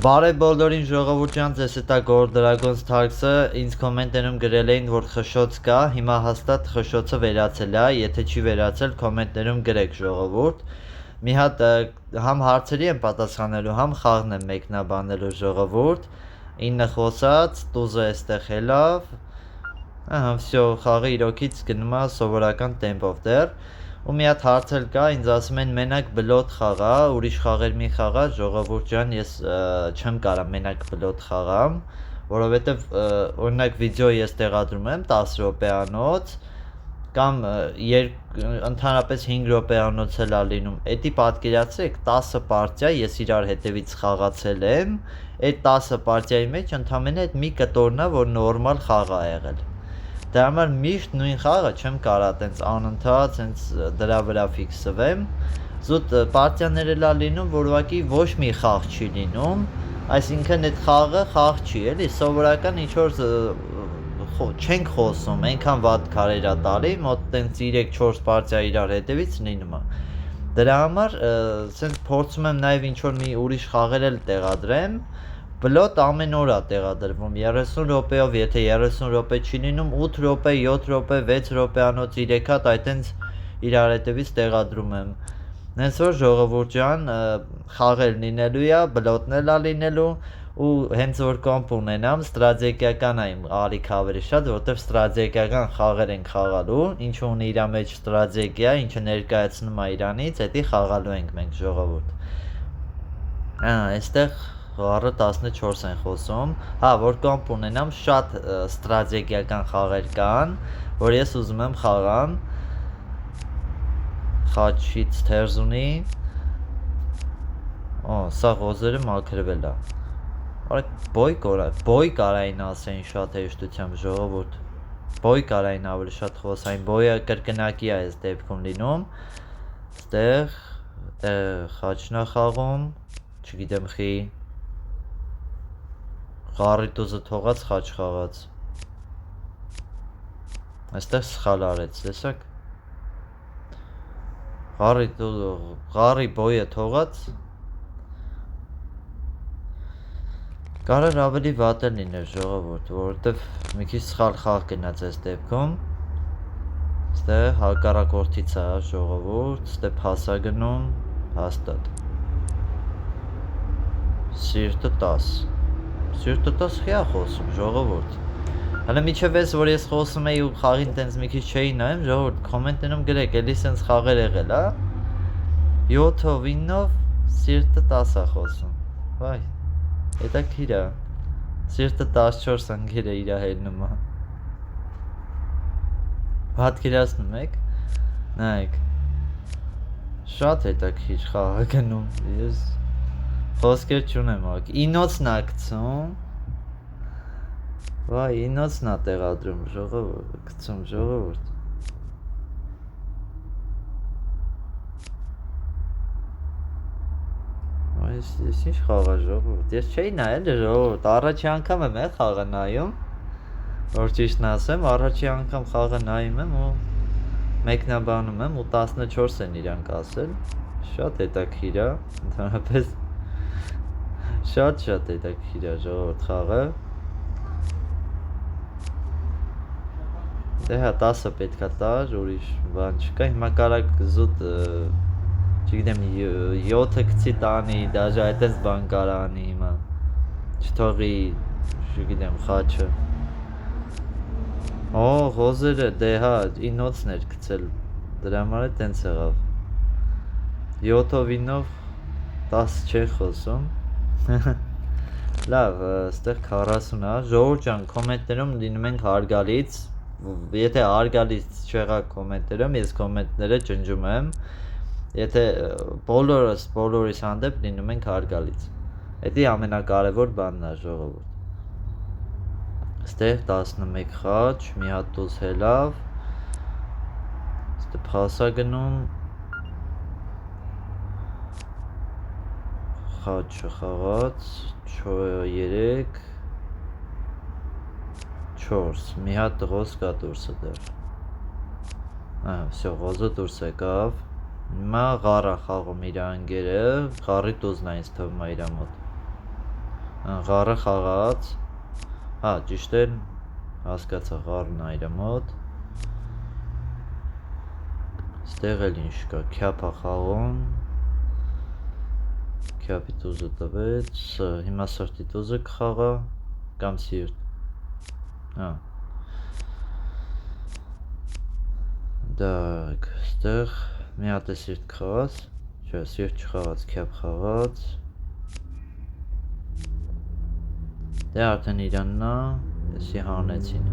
Բարև բոլորին ժողովուրդ ջան, ձեզ հետ է Gold Dragons Talks-ը, ինձ կոմենտներում գրել էին, որ խշոց կա, հիմա հաստատ խշոցը վերացել է, եթե չի վերացել կոմենտներում գրեք ժողովուրդ, մի հատ համ հարցերի եմ պատասխանելու, համ խաղն եմ մեկնաբանելու ժողովուրդ, 9 խոսած, տուզը էստեղ հելավ, վсё, խաղը իրոքից գնում է սովորական տեմպով դեռ, ու մի հատ հարց էլ կա, ինձ ասում են մենակ բլոտ խաղա, ուրիշ խաղեր մի խաղա, ժողովուրդ ջան, ես չեմ կարա մենակ բլոտ խաղամ, որովհետև օրինակ վիդեո ես տեղադրում եմ 10 րոպեանոց կամ ընդհանրապես 5 րոպեանոց էլ է լինում, էդի պատկերացրեք 10 պարտիա ես իրար հետևից խաղացել եմ, այդ 10 պարտիայի մեջ ընդամենը այդ մի կտորն է, որ նորմալ խաղ է եղել։ Դրա համար միշտ նույն խաղը չեմ կարա տենց անընդհատ հենց դրա վրա ֆիքսվեմ, զուտ պարտիաներ էլ է լինում, որ ուղղակի ոչ մի խաղ չի լինում, այսինքն այդ խաղը խաղ չի, էլի սովորական ինչ-որ չենք խոսում, այնքան վատ քարեր է տալի, մոտ տենց 3-4 պարտիա իրար հետևից լինում է։ Դրա համար սենց փորձում եմ նաև ինչ-որ մի ուրիշ խաղեր էլ տեղադրեմ, բլոտ ամեն օր է տեղադրվում 30 րոպեով, եթե 30 րոպե չի լինում 8 րոպե, 7 րոպե, 6 րոպեանոց 3 հատ այտենց իրար հետևից տեղադրում եմ։ Հենց որ ժողովուրդ ջան, խաղեր լինելու է, բլոտներ է լինելու ու հենց որ կոմպ ունենամ, ստրատեգիական է իմ ալիք ավելի շատ, որովհետև ստրատեգիական խաղեր ենք խաղալու, ինչը ունի իր մեջ ստրատեգիա, ինչը ներկայացնում է իրանից, հետի խաղալու ենք մենք ժողովուրդ։ Այստեղ Առը 14 են խոսում, հա, որ կոմպ ունենամ, շատ ստրատեգիական խաղեր կան, որ ես ուզում եմ խաղամ, խաչից թերզ ունի, սա ղոզերը մաքրվել է, բոյ կարային ասեին շատ հեշտությամբ ժողովուրդ, բոյ կարային ավելի շատ խոսային, բոյը կրկնակի է այս դեպքում լինում, ստեղ խաչն է խաղում, չգիտեմ խի, Ղարիտուզը թողած խաչ խաղաց, այստեղ սխալ արեց, տեսակ, Ղարի բոյը թողած, կարար ավելի վատ էլ լիներ ժողովուրդ, որովհետև մի քիչ սխալ խաղ գնաց այս դեպքում, ստեղ հակառակորդից է ժողովուրդ, ստեղ փաս է գնում, հաստատ, սիրտը 10, սիրտը 10 խի է խոսում ժողովուրդ, հələ միջև ես որ ես խոսում էի ու խաղին տենց մի քիչ չէի նայում, ժողովուրդ կոմենտներում գրեք, էլի սենց խաղեր եղել է, 7-ով 9-ով սիրտը 10 է խոսում, վայ, հետաքրքիր է, սիրտը 14 ընկեր է իրա հելնում է, պատկերացնում եք, նայեք, շատ հետաքրքիր խաղ է գնում, ես խոսքեր չունեմ, 9-ն է գցում, վայ, 9-ն է տեղադրում գցում ժողովուրդ, ես ինչ խաղ է ժողովուրդ, ես չէի նայել ժողովուրդ, առաջի անգամ եմ խաղը նայում, որ ճիշտն ասեմ, առաջի անգամ խաղը նայում եմ ու մեկնաբանում եմ ու 14 են իրանք ասել, շատ հետաքրքիր է, ընդհանրապես շատ հետաքրքիր է ժողովուրդ խաղը, դե հա 10-ը պետք է տար, ուրիշ բան չկա, հիմա կարակ զուտ, չգիտեմ 7-ը գցի տանի, դաժե այդպես բան կարա անի հիմա, չթողի, չգիտեմ խաչը, ղոզերը, դե հա 9-ն էր գցել, դրա համար է տենց եղավ, 7-ով 9-ով 10 չէ խոսում, լավ, ստեղ 40 է, ժողովուրդ ջան, կոմենտներում լինում ենք հարգալից, եթե հարգալից չեղաք կոմենտներում, ես կոմենտները ջնջում եմ, եթե բոլորիս հանդեպ լինում ենք հարգալից, էդի ամենակարևոր բանն է ժողովուրդ, ստեղ 11 խաչ, մի հատ տուզ հելավ, ստեղ փաս է գնում, խաչը խաղաց, 3, 4, մի հատ ղոզ կա դուրսը դեռ, վсё, ղոզը դուրս եկավ, հիմա ղառ է խաղում իր անգերը, ղառի տուզն է ինձ թվում է իրա մոտ, Ղարը խաղաց, ճիշտ էր, հասկացա, ղարն ա իր մոտ, ստեղ էլ ինչ կա, քյապ ա խաղում, քյապի տուզը տվեց, հիմա սրտի տուզը կխաղա, կամ սիրտ, դակ, ստեղ մի հատ է սիրտ կխաղաց, չէ, սիրտ չխաղաց, քյապ խաղաց, դե արդեն իրանն ա, եսի հանեցին,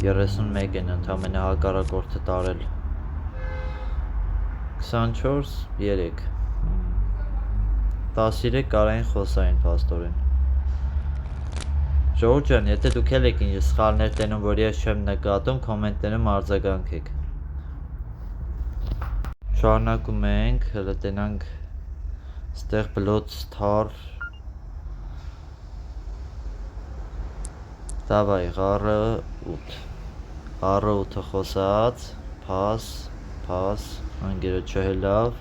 31 են ընդամենը հակառակորդը տարել, 24, 3, 13 կարային խոսային պաստորին, ժողովուրդ ջան, եթե դուք էլ եք ինչ սխալներ տենում, որ ես չեմ նկատում, կոմենտներում արձագանքեք, շարունակում ենք, հələ տենանք, ստեղ բլոց թար, Davay, ղարը 8, ղարը 8-ը խոսած, pas, անգերոջը հելավ,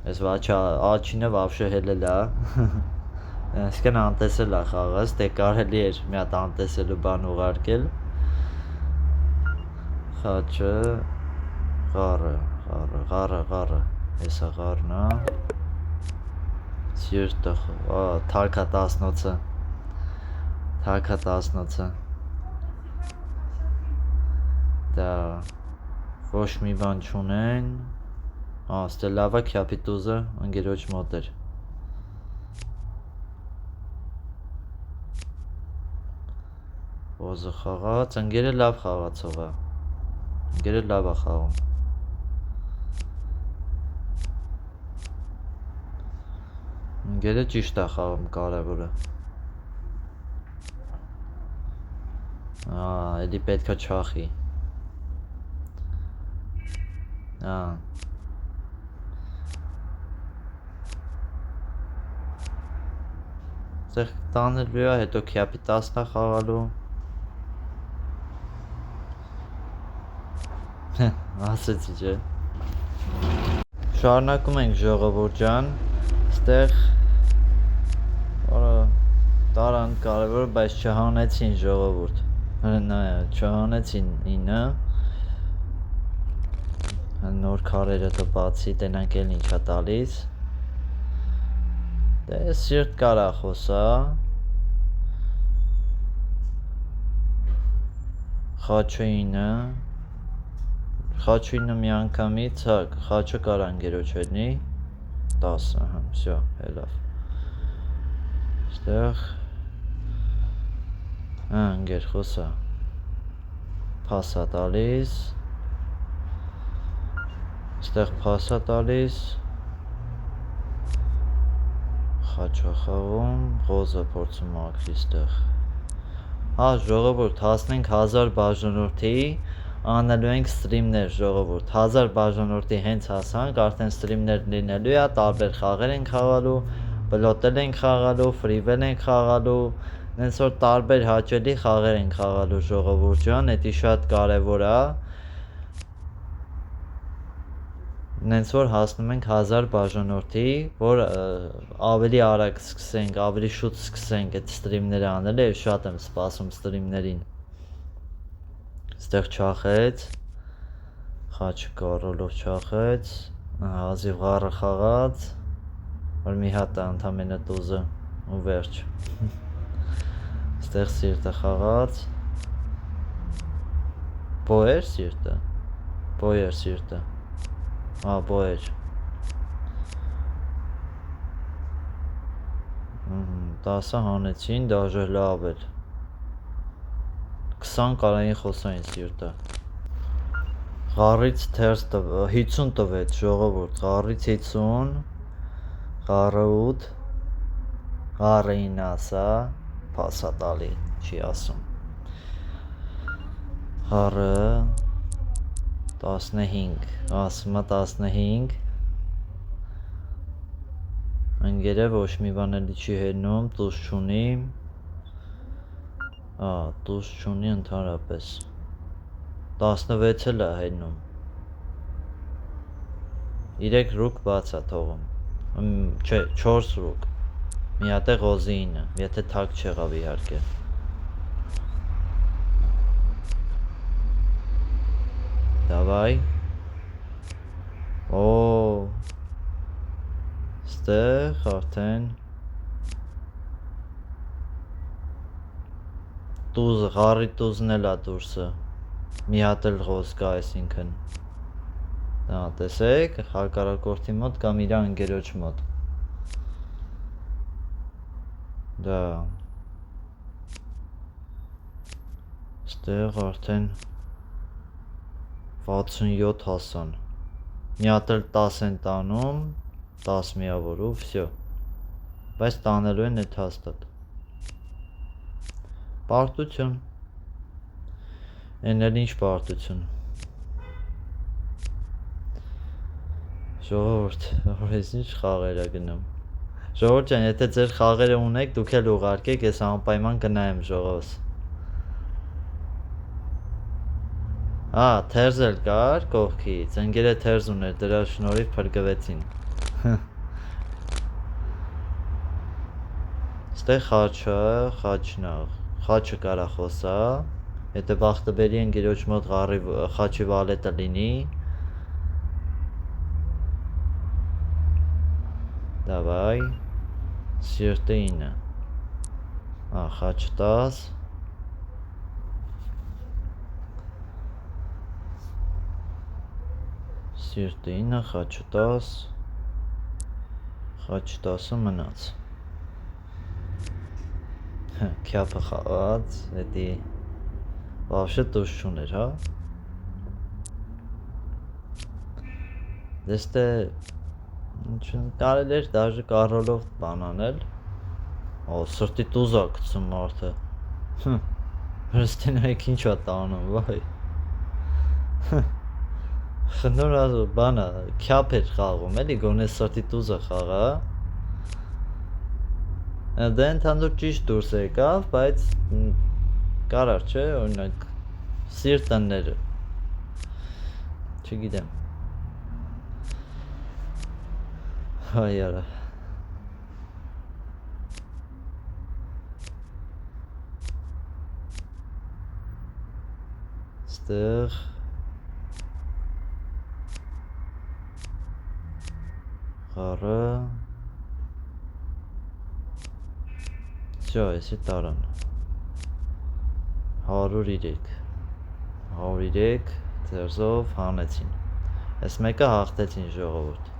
ես աչինը վավշը հելել ա, այսքան անտեսել ա խաղաց, դե կարելի էր մի հատ անտեսելու բան ուղարկել, խաչը, ղարը, հեսա ղարն ա, սիրտը, թարքա 18-ը, Թարքա 18-ը, դա, ոչ մի բան չունեն, ստե լավա քյապի տուզը, անգերոջ մոտ էր, ոզը խաղաց, անգերը լավ խաղացող ա, անգերը լավ ա խաղում, անգերը ճիշտ ա խաղում կարևորը, էլի պետքա չախի, ստեղ տանելու ա, հետո քյապի 10-ն ա խաղալու, ասեցի չէ, շարունակում ենք ժողովուրդ ջան, ստեղ, տարան կարևոր, բայց չհանեցին ժողովուրդ, չհանեցին 9, նոր քարերը դու բացի, տենանք էլ ինչ ա տալիս, դե սիրտ կարա խոսա, խաչը 9, խաչը 9 մի անգամից, խաչը կար անգերոջ հետնի, 10, վсё, հելավ, ստեղ, անգեր խոսա, պաս ա տալիս, ստեղ պաս ա տալիս, խաչ ա խաղում, ղոզը փորձում ակրի ստեղ, ժողովուրդ, հասնենք 1000 բաժանորդի, անելու ենք ստրիմներ ժողովուրդ, 1000 բաժանորդի հենց հասանք, արդեն ստրիմներ լինելու ա, տարբեր խաղեր ենք խաղալու, բլոտել ենք խաղալու, ֆրիվել ենք խաղալու, նենց որ տարբեր հաճելի խաղեր ենք խաղալու ժողովուրդ ջան, էդի շատ կարևոր ա, նենց որ հասնում ենք 1000 բաժանորդի, որ ավելի արագ սկսենք, ավելի շուտ սկսենք այդ ստրիմները անել, և շատ եմ սպասում ստրիմներին, ստեղ չախեց, խաչը կարոլով չախեց, հազիվ ղարը խաղաց, որ մի հատ ա ընդամենը տուզը, ու վերջ, ստեղ սիրտը խաղաց, բոյեր սիրտը, բոյեր, 10-ը հանեցին, դաժե լավ էր, 20 կարային խոսային սիրտը, ղարից 50 տվեց ժողովուրդ, ղարից 50, ղարը 8, ղարը 9 ասա, պաս ա տալի, չի ասում, ղարը 15, ասում ա 15, անգերը ոչ մի բան էլի չի հենում, տուզ չունի, տուզ չունի ընդհանրապես, 16 էլ ա հենում, 3 ռուկ բաց ա թողում, Չէ, 4 ռուկ։ Մի հատ է ղոզի 9, եթե թակ չեղավ իհարկե։ Давай։ Օ։ Ստեղ արդեն տուզը, ղարի տուզն էլ է դուրսը։ Մի հատ էլ ղոզ կա, այսինքն։ Դա տեսեք, հակառակորդի մոտ կամ իր ընկերոջ մոտ։ Դա ստեղ արդեն 67 հասան։ Մի հատ էլ 10 են տանում, 10 միավորով, վсё։ Բայց տանելու են այդ հաստատ։ Պարտություն։ Էն էլ ինչ պարտություն։ Ժողովուրդ, այս ինչ խաղեր է գնում։ Ժողովուրդ ջան, եթե ձեր խաղերը ունեք, դուք էլ ուղարկեք, ես անպայման կնայեմ ժողովս։ Թերզ էլ կար կողքից, ընկերը թերզ ուներ, դրա շնորհիվ փրկվեցին։ Ստեղ խաչը, խաչը կարա խոսա, եթե բախտը բերի ընկերոջ մոտ խաչի վալետը լինի։ Давай, սիրտը 9, խաչ 10, սիրտը 9, խաչ 10, խաչ 10-ը մնաց։ Քյապը խաղաց, էդի վավշը տուշ չուներ, հա։ Դեստե կարել էր դաժը կարոլով բանանել։ Սրտի տուզա գցում մարդը։ Հրստենայք ինչ ա տանում, վայ։ Խնդոր բանա, քյապ էր խաղում, էլի գոնե սրտի տուզը խաղա։ Դա ընդհանուր ճիշտ դուրս եկավ, բայց կարար չէ, օրինակ սիրտ ընները։ Չգիտեմ։ Հայ արա։ Ստեղ Ղարը Всё, էսի տարան 103 ձերզով հանեցին, այս մեկը հաղթեցին ժողովուրդ։